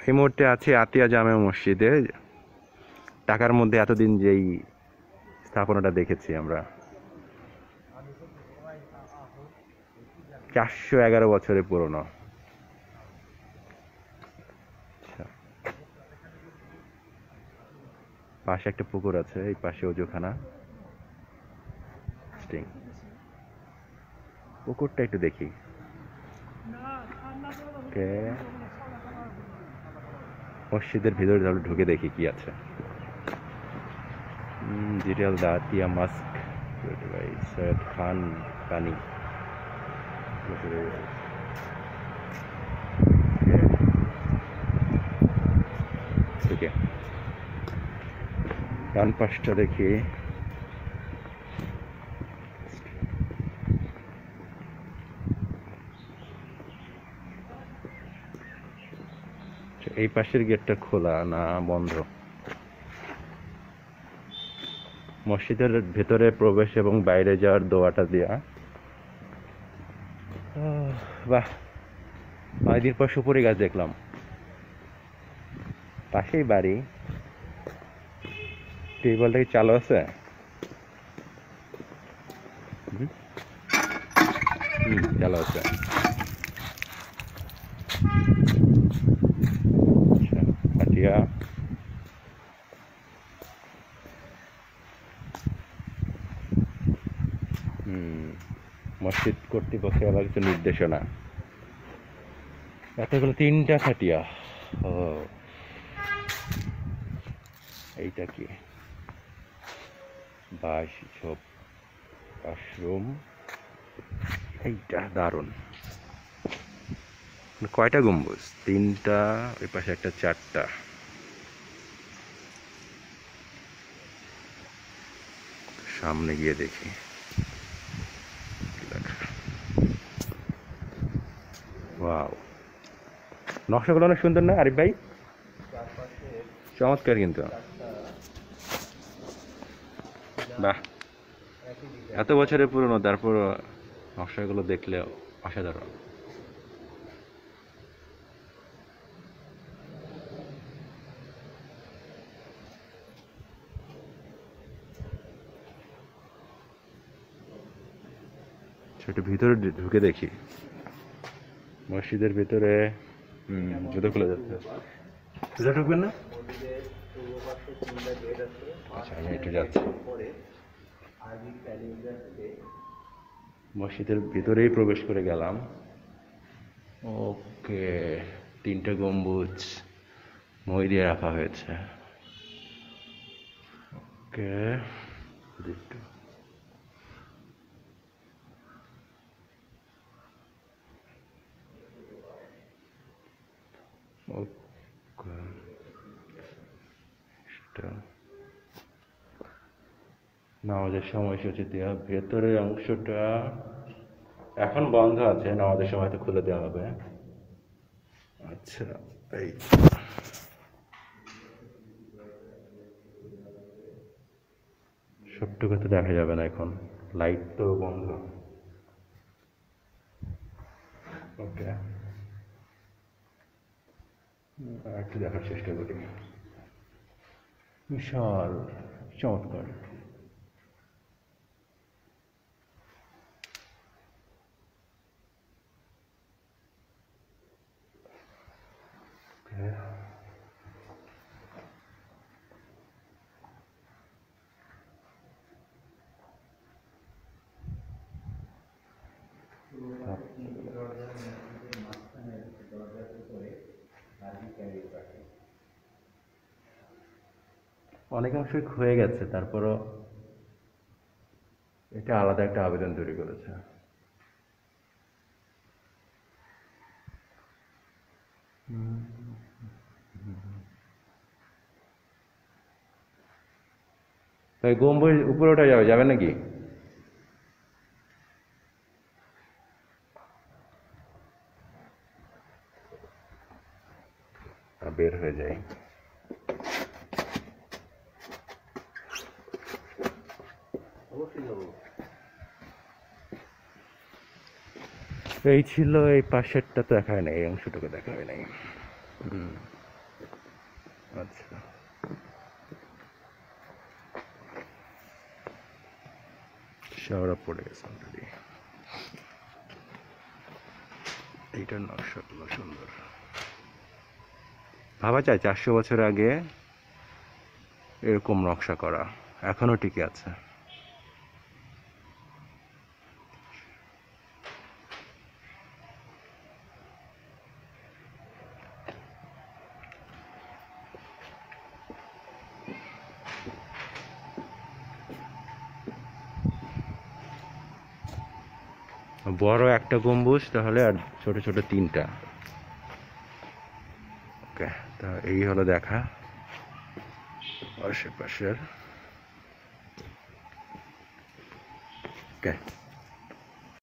এই মুহূর্তে আছি আতিয়া জামে মসজিদে। ঢাকার মধ্যে এতদিন যেই স্থাপনাটা দেখেছি আমরা, 411 বছরের পুরনো। পাশে একটা পুকুর আছে, এই পাশে অজুখানা। পুকুরটা একটু দেখি। মসজিদের ভিতরে তাহলে ঢুকে দেখি কি আছে। Detail the Atiya mask by Syed Khan Kani. Okay, ডান পাশটা দেখি। এই পাশের গেটটা খোলা না বন্ধ? মসজিদের ভেতরে প্রবেশ এবং বাইরে যাওয়ার দোয়াটা দেয়া। বাহ, অনেকদিন পর সুপুরি গাছ দেখলাম। পাশেই বাড়ি। টিউবওয়েলটা কি চালু আছে? চালু আছে। আটিয়া মসজিদ কর্তৃপক্ষের আবার কিছু নির্দেশনা। এতগুলো 3টা খাটিয়া। ও, এইটা কি? সব ওয়াশরুম। এইটা দারুণ। কয়টা গম্বুজ? 3টা, ওই পাশে একটা 4টা। সামনে গিয়ে দেখি। ওয়াও, নকশাগুলো অনেক সুন্দর না আরিফ ভাই? চমৎকার কিন্তু। বাহ, এত বছরের পুরনো, তারপর নকশাগুলো দেখলে অসাধারণ। সেটা ভিতরে ঢুকে দেখি। মসজিদের ভিতরে জুতো খুলে যাচ্ছে। জুতো ঢুকবেন না? আচ্ছা, আমি একটু যাচ্ছি। মসজিদের ভিতরেই প্রবেশ করে গেলাম। ওকে, 3টা গম্বুজ মই দিয়ে রাখা হয়েছে। ওকে, নামাজের সময়সূচি দেওয়া। ভেতরের অংশটা এখন বন্ধ আছে, নামাজের সময় তো খুলে দেওয়া হবে। আচ্ছা, এই সবটুকু তো দেখা যাবে না এখন, লাইট তো বন্ধ। ওকে, একটু দেখার চেষ্টা করি। বিশাল, চমৎকার। অনেকাংশই হয়ে গেছে, তারপরও এটা আলাদা একটা আবেদন তৈরি করেছে। তাই গম্বুজ উপরে ওঠা যাবে নাকি? বের হয়ে যায়। এই ছিল, এই পাশেরটা তো দেখা হয় নাই, এই অংশটুকু দেখা হয় নাই। আচ্ছা, শেওড়া পড়ে গেছে অলরেডি। এইটার নকশাগুলো সুন্দর। ভাবা যায় 400 বছর আগে এরকম নকশা করা, এখনো টিকে আছে। বড় একটা গম্বুজ তাহলে, আর ছোট ছোট 3টা। ওকে, তা এই হলো দেখা আশেপাশের। ওকে।